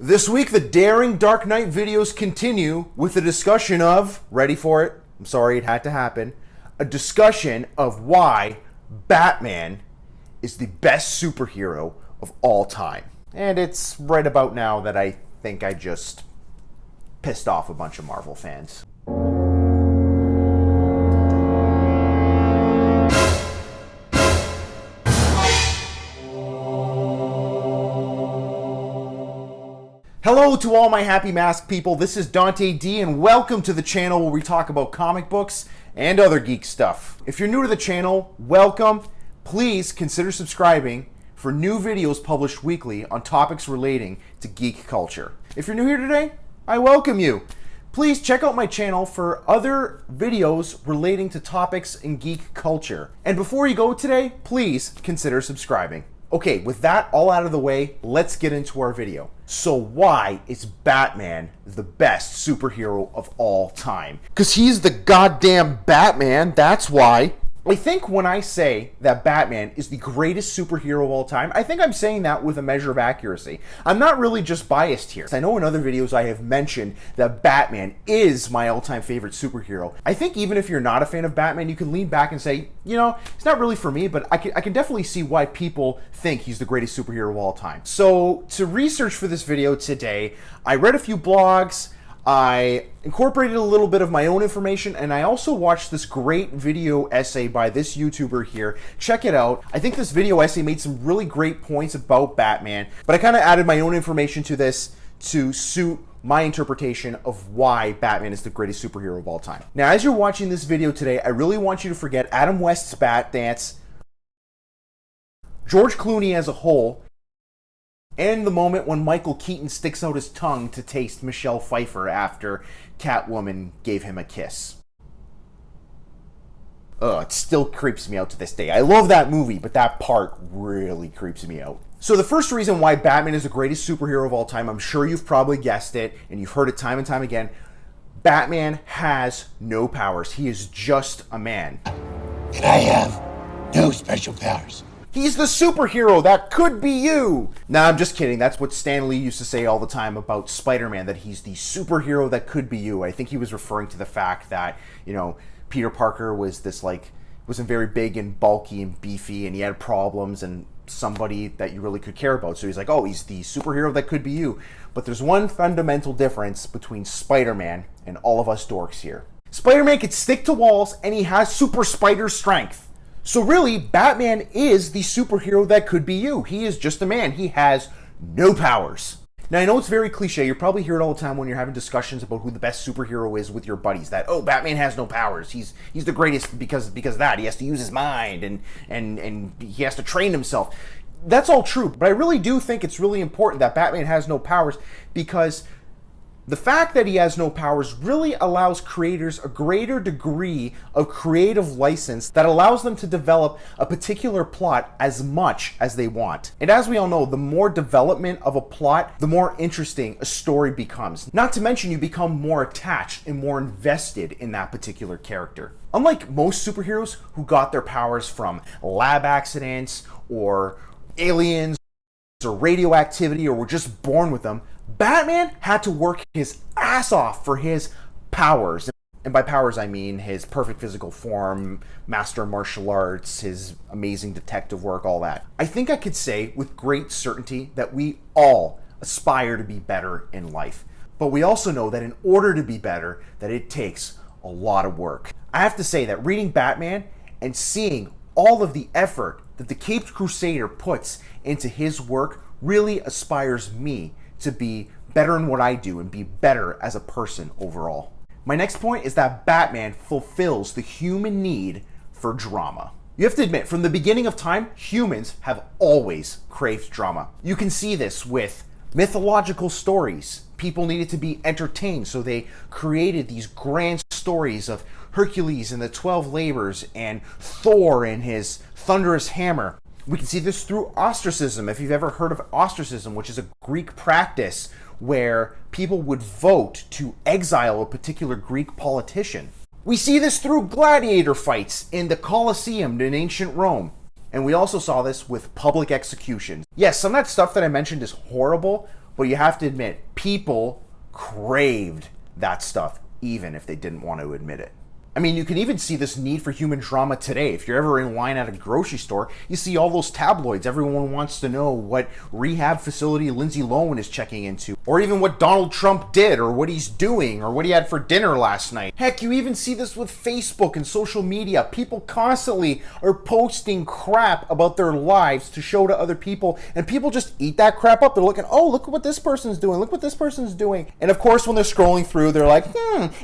This week, the daring Dark Knight videos continue with a discussion of, ready for it, I'm sorry it had to happen, a discussion of why Batman is the best superhero of all time. And it's right about now that I think I just pissed off a bunch of Marvel fans. Hello to all my happy mask people, this is Dante D and welcome to the channel where we talk about comic books and other geek stuff. If you're new to the channel, welcome. Please consider subscribing for new videos published weekly on topics relating to geek culture. If you're new here today, I welcome you. Please check out my channel for other videos relating to topics in geek culture. And before you go today, please consider subscribing. Okay, with that all out of the way, let's get into our video. So why is Batman the best superhero of all time? Because he's the goddamn Batman, that's why. I think when I say that Batman is the greatest superhero of all time, I think I'm saying that with a measure of accuracy. I'm not really just biased here. I know in other videos I have mentioned that Batman is my all-time favorite superhero. I think even if you're not a fan of Batman, you can lean back and say, you know, it's not really for me, but I can definitely see why people think he's the greatest superhero of all time. So to research for this video today, I read a few blogs, I incorporated a little bit of my own information, and I also watched this great video essay by this YouTuber here. Check it out. I think this video essay made some really great points about Batman, but I kind of added my own information to this to suit my interpretation of why Batman is the greatest superhero of all time. Now, as you're watching this video today, I really want you to forget Adam West's Bat Dance, George Clooney as a whole, and the moment when Michael Keaton sticks out his tongue to taste Michelle Pfeiffer after Catwoman gave him a kiss. It still creeps me out to this day. I love that movie, but that part really creeps me out. So the first reason why Batman is the greatest superhero of all time, I'm sure you've probably guessed it, and you've heard it time and time again, Batman has no powers. He is just a man. And I have no special powers. He's the superhero that could be you. Nah, I'm just kidding. That's what Stan Lee used to say all the time about Spider-Man, that he's the superhero that could be you. I think he was referring to the fact that, you know, Peter Parker was this, like, wasn't very big and bulky and beefy, and he had problems and somebody that you really could care about. So he's like, oh, he's the superhero that could be you. But there's one fundamental difference between Spider-Man and all of us dorks here. Spider-Man can stick to walls, and he has super spider strength. So really, Batman is the superhero that could be you. He is just a man. He has no powers. Now, I know it's very cliche. You probably hear it all the time when you're having discussions about who the best superhero is with your buddies. That, oh, Batman has no powers. He's the greatest because of that. He has to use his mind and he has to train himself. That's all true. But I really do think it's really important that Batman has no powers, because the fact that he has no powers really allows creators a greater degree of creative license that allows them to develop a particular plot as much as they want. And as we all know, the more development of a plot, the more interesting a story becomes. Not to mention, you become more attached and more invested in that particular character. Unlike most superheroes who got their powers from lab accidents or aliens or radioactivity or were just born with them, Batman had to work his ass off for his powers. And by powers, I mean his perfect physical form, master martial arts, his amazing detective work, all that. I think I could say with great certainty that we all aspire to be better in life. But we also know that in order to be better, that it takes a lot of work. I have to say that reading Batman and seeing all of the effort that the Caped Crusader puts into his work really aspires me to be better in what I do and be better as a person overall. My next point is that Batman fulfills the human need for drama. You have to admit, from the beginning of time, humans have always craved drama. You can see this with mythological stories. People needed to be entertained, so they created these grand stories of Hercules and the 12 Labors and Thor and his thunderous hammer. We can see this through ostracism, if you've ever heard of ostracism, which is a Greek practice where people would vote to exile a particular Greek politician. We see this through gladiator fights in the Colosseum in ancient Rome. And we also saw this with public executions. Yes, some of that stuff that I mentioned is horrible, But you have to admit, people craved that stuff, even if they didn't want to admit it. I mean, you can even see this need for human drama today. If you're ever in line at a grocery store, you see all those tabloids. Everyone wants to know what rehab facility Lindsay Lohan is checking into, or even what Donald Trump did, or what he's doing, or what he had for dinner last night. Heck, you even see this with Facebook and social media. People constantly are posting crap about their lives to show to other people, and people just eat that crap up. They're looking, oh, look at what this person's doing. Look what this person's doing. And of course, when they're scrolling through, they're like,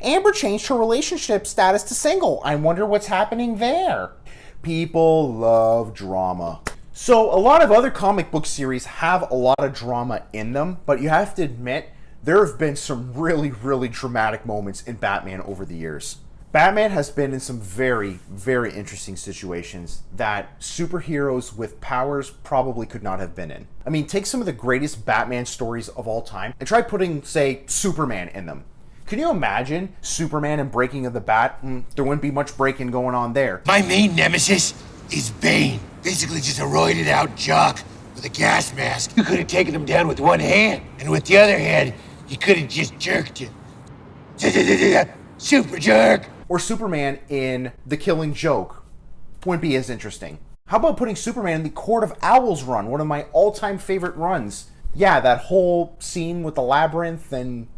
Amber changed her relationship status to single. I wonder what's happening there. People love drama. So a lot of other comic book series have a lot of drama in them, but you have to admit, there have been some really, really dramatic moments in Batman over the years. Batman has been in some very, very interesting situations that superheroes with powers probably could not have been in. I mean, take some of the greatest Batman stories of all time and try putting, say, Superman in them. Can you imagine Superman and Breaking of the Bat? There wouldn't be much breaking going on there. My main nemesis is Bane. Basically just a roided out jock with a gas mask. You could have taken him down with one hand, and with the other hand, you could have just jerked him. Super jerk! Or Superman in The Killing Joke. Wouldn't be as interesting. How about putting Superman in the Court of Owls run, one of my all-time favorite runs? Yeah, that whole scene with the labyrinth and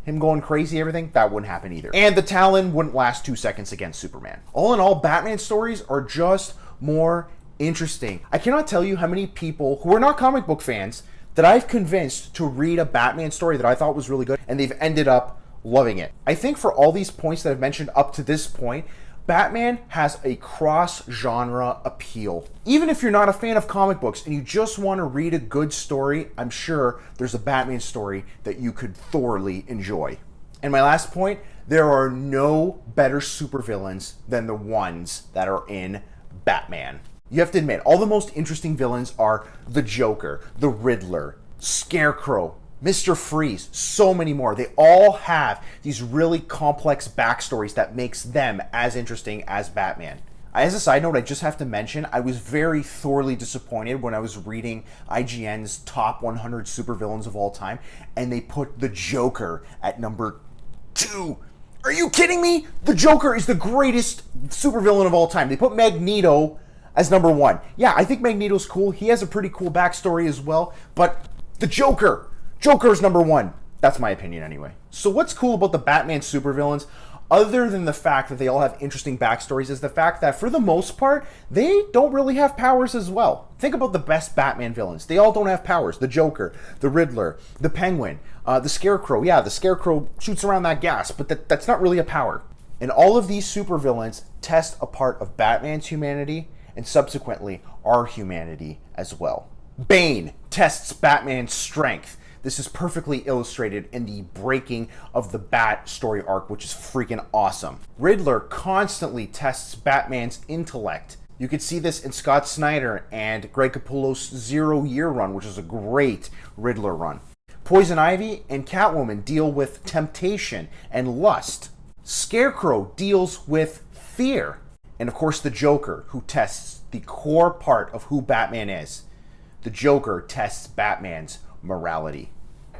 him going crazy, everything, that wouldn't happen either. And the Talon wouldn't last 2 seconds against Superman. All in all, Batman stories are just more interesting. I cannot tell you how many people who are not comic book fans that I've convinced to read a Batman story that I thought was really good, and they've ended up loving it. I think for all these points that I've mentioned up to this point, Batman has a cross-genre appeal. Even if you're not a fan of comic books and you just want to read a good story, I'm sure there's a Batman story that you could thoroughly enjoy. And my last point, there are no better supervillains than the ones that are in Batman. You have to admit, all the most interesting villains are the Joker, the Riddler, Scarecrow, Mr. Freeze, so many more. They all have these really complex backstories that makes them as interesting as Batman. As a side note, I just have to mention, I was very thoroughly disappointed when I was reading IGN's top 100 supervillains of all time, and they put the Joker at number 2. Are you kidding me? The Joker is the greatest supervillain of all time. They put Magneto as number 1. Yeah, I think Magneto's cool. He has a pretty cool backstory as well, but the Joker is number 1. That's my opinion anyway. So what's cool about the Batman supervillains, other than the fact that they all have interesting backstories, is the fact that for the most part, they don't really have powers as well. Think about the best Batman villains. They all don't have powers. The Joker, the Riddler, the Penguin, the Scarecrow. Yeah, the Scarecrow shoots around that gas, but that's not really a power. And all of these supervillains test a part of Batman's humanity and subsequently our humanity as well. Bane tests Batman's strength. This is perfectly illustrated in the breaking of the Bat story arc, which is freaking awesome. Riddler constantly tests Batman's intellect. You could see this in Scott Snyder and Greg Capullo's 0 Year run, which is a great Riddler run. Poison Ivy and Catwoman deal with temptation and lust. Scarecrow deals with fear. And of course the Joker, who tests the core part of who Batman is. The Joker tests Batman's morality.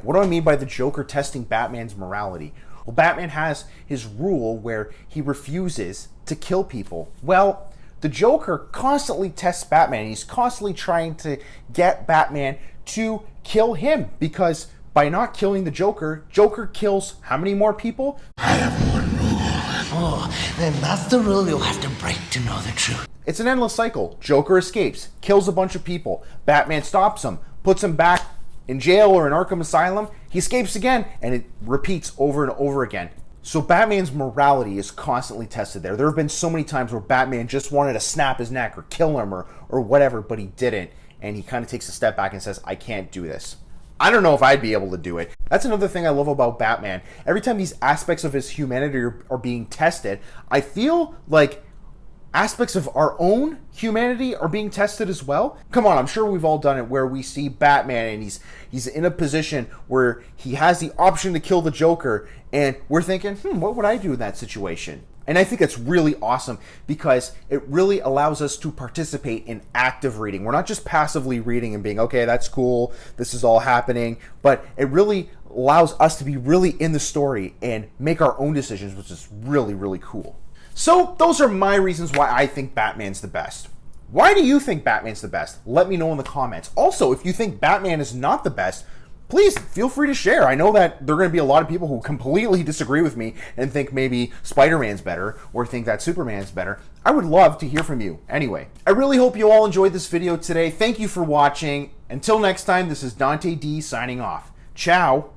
What do I mean by the Joker testing Batman's morality? Well, Batman has his rule where he refuses to kill people. Well, the Joker constantly tests Batman. He's constantly trying to get Batman to kill him, because by not killing the Joker, Joker kills how many more people? I have one rule. Oh, then that's the rule you'll have to break to know the truth. It's an endless cycle. Joker escapes, kills a bunch of people. Batman stops him, puts him back in jail or in Arkham Asylum. He escapes again, and it repeats over and over again. So Batman's morality is constantly tested there. There have been so many times where Batman just wanted to snap his neck or kill him or whatever, but he didn't. And he kind of takes a step back and says, I can't do this. I don't know if I'd be able to do it. That's another thing I love about Batman. Every time these aspects of his humanity are being tested, I feel like aspects of our own humanity are being tested as well. Come on, I'm sure we've all done it, where we see Batman and he's in a position where he has the option to kill the Joker, and we're thinking, what would I do in that situation? And I think that's really awesome because it really allows us to participate in active reading. We're not just passively reading and being, okay, that's cool, this is all happening, but it really allows us to be really in the story and make our own decisions, which is really, really cool. So those are my reasons why I think Batman's the best. Why do you think Batman's the best? Let me know in the comments. Also, if you think Batman is not the best, please feel free to share. I know that there are going to be a lot of people who completely disagree with me and think maybe Spider-Man's better or think that Superman's better. I would love to hear from you. Anyway, I really hope you all enjoyed this video today. Thank you for watching. Until next time, this is Dante D signing off. Ciao.